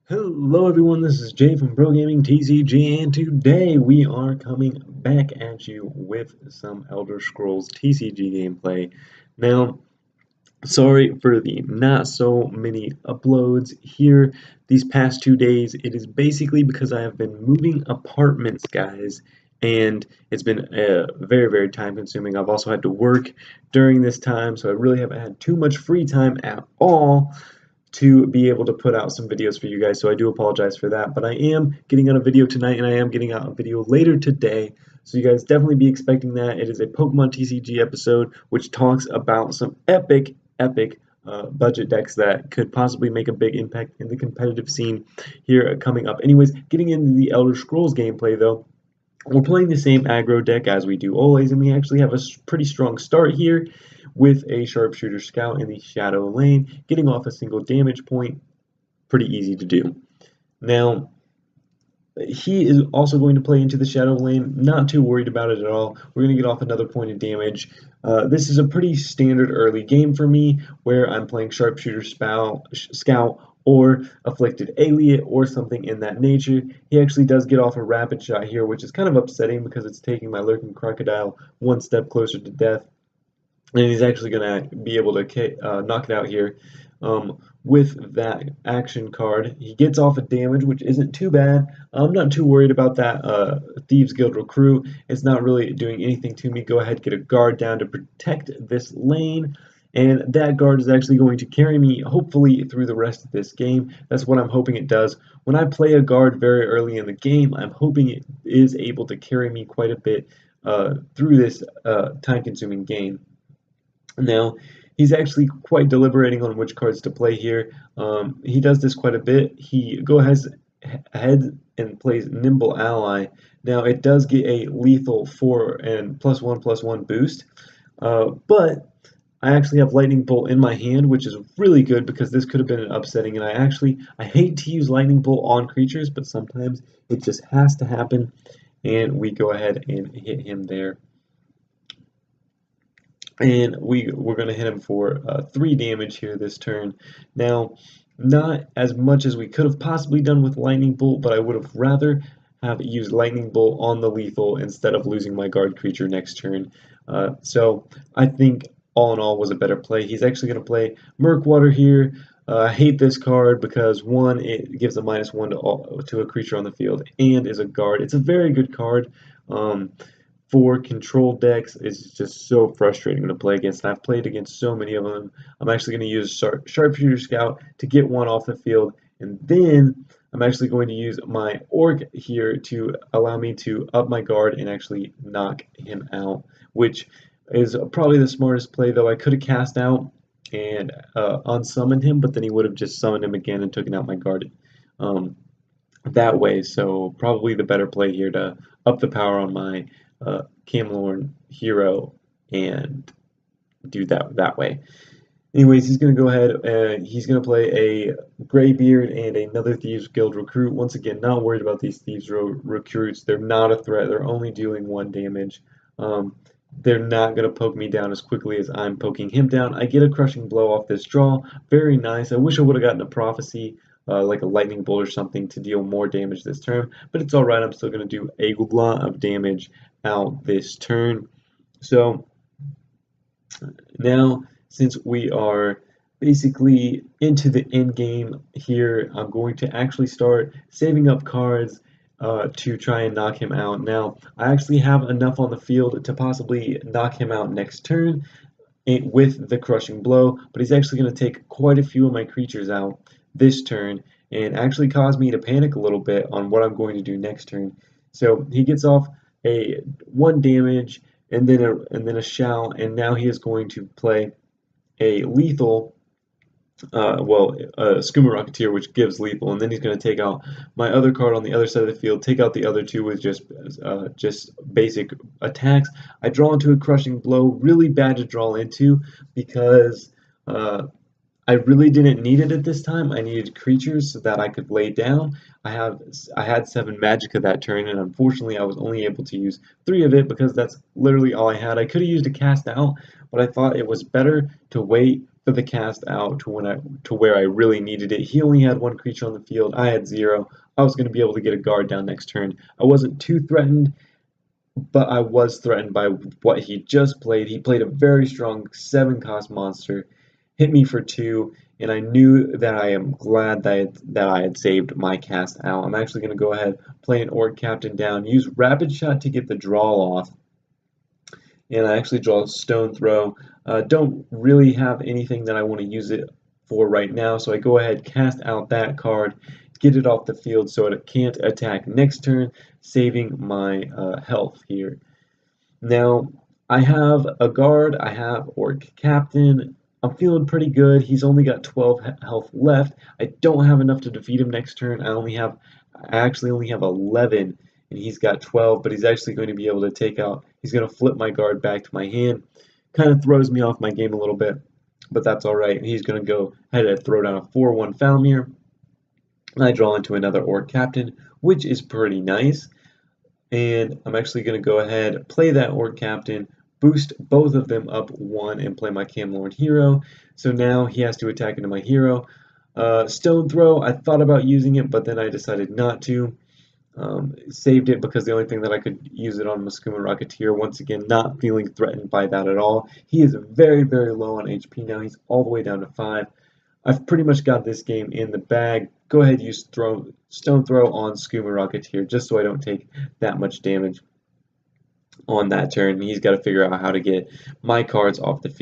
Hello everyone, this is Jay from BroGaming TCG, and today we are coming back at you with some Elder Scrolls TCG gameplay. Now, sorry for the not so many uploads here these past 2 days. It is basically because I have been moving apartments, guys, and it's been very time consuming. I've also had to work during this time, so I really haven't had too much free time at all to be able to put out some videos for you guys, so I do apologize for that. But I am getting out a video tonight, and I am getting out a video later today, so you guys definitely be expecting that. It is a Pokemon TCG episode, which talks about some epic budget decks that could possibly make a big impact in the competitive scene here coming up. Anyways, getting into the Elder Scrolls gameplay, though, we're playing the same aggro deck as we do always, and we actually have a pretty strong start here with a Sharpshooter Scout in the Shadow Lane, getting off a single damage point. Pretty easy to do. Now, he is also going to play into the Shadow Lane, not too worried about it at all. We're going to get off another point of damage. This is a pretty standard early game for me, where I'm playing Sharpshooter Scout or Afflicted Aliot or something in that nature. He actually does get off a Rapid Shot here, which is kind of upsetting because it's taking my Lurking Crocodile one step closer to death. And he's actually going to be able to knock it out here. With that action card, he gets off a damage, which isn't too bad. I'm not too worried about that Thieves Guild Recruit. It's not really doing anything to me. Go ahead, get a guard down to protect this lane, and that guard is actually going to carry me, hopefully, through the rest of this game. That's what I'm hoping it does. When I play a guard very early in the game, I'm hoping it is able to carry me quite a bit through this time-consuming game. Now, he's actually quite deliberating on which cards to play here. He does this quite a bit. He goes ahead and plays Nimble Ally. Now, it does get a lethal 4 and +1/+1 boost, but I actually have Lightning Bolt in my hand, which is really good because this could have been an upsetting, and I hate to use Lightning Bolt on creatures, but sometimes it just has to happen, and we go ahead and hit him there. And we're going to hit him for 3 damage here this turn. Now, not as much as we could have possibly done with Lightning Bolt, but I would have rather have used Lightning Bolt on the lethal instead of losing my guard creature next turn. So I think all in all was a better play. He's actually going to play Murkwater here. I hate this card because, one, it gives a -1 to a creature on the field and is a guard. It's a very good card. For control decks, it's just so frustrating to play against. I've played against so many of them. I'm actually going to use Sharpshooter Scout to get one off the field, and then I'm actually going to use my Orc here to allow me to up my guard and actually knock him out, which is probably the smartest play, though. I could have cast out and unsummoned him, but then he would have just summoned him again and taken out my guard that way. So probably the better play here to up the power on my Camlorn hero and do that way. Anyways, he's going to go ahead and he's going to play a Greybeard and another Thieves Guild recruit. Once again, not worried about these Thieves recruits. They're not a threat. They're only dealing 1 damage. They're not going to poke me down as quickly as I'm poking him down. I get a Crushing Blow off this draw. Very nice. I wish I would have gotten a Prophecy, like a Lightning Bolt or something, to deal more damage this turn, but it's alright. I'm still going to do a lot of damage out this turn. So now, since we are basically into the end game here, I'm going to actually start saving up cards to try and knock him out. Now, I actually have enough on the field to possibly knock him out next turn with the Crushing Blow, but he's actually going to take quite a few of my creatures out this turn and actually cause me to panic a little bit on what I'm going to do next turn. So he gets off a 1 damage and then a shout, and now he is going to play a lethal Skooma Rocketeer, which gives lethal, and then he's going to take out my other card on the other side of the field, take out the other 2 with just basic attacks. I draw into a Crushing Blow, really bad to draw into because I really didn't need it at this time. I needed creatures so that I could lay down. I had 7 Magicka that turn, and unfortunately I was only able to use 3 of it because that's literally all I had. I could have used a Cast Out, but I thought it was better to wait the cast out to where I really needed it. He only had one creature on the field. I had zero. I was going to be able to get a guard down next turn. I wasn't too threatened, but I was threatened by what he just played. He played a very strong 7-cost monster, hit me for 2, and I knew that I am glad that I had saved my cast out. I'm actually going to go ahead, play an Orc Captain down, use Rapid Shot to get the draw off, and I actually draw a Stone Throw. Don't really have anything that I want to use it for right now, so I go ahead, cast out that card, get it off the field so it can't attack next turn, saving my health here. Now, I have a guard, I have Orc Captain. I'm feeling pretty good. He's only got 12 health left. I don't have enough to defeat him next turn. I actually only have 11, and he's got 12, but he's actually going to be able to he's going to flip my guard back to my hand. Kind of throws me off my game a little bit, but that's all right. He's going to go ahead and throw down a 4/1 Falmir. I draw into another Orc Captain, which is pretty nice. And I'm actually going to go ahead, play that Orc Captain, boost both of them up 1, and play my Camelorn hero. So now he has to attack into my hero. Stone Throw, I thought about using it, but then I decided not to. Saved it because the only thing that I could use it on was Skooma Rocketeer. Once again, not feeling threatened by that at all. He is very, very low on HP now. He's all the way down to 5. I've pretty much got this game in the bag. Go ahead, use Stone Throw on Skooma Rocketeer just so I don't take that much damage on that turn. He's got to figure out how to get my cards off the field.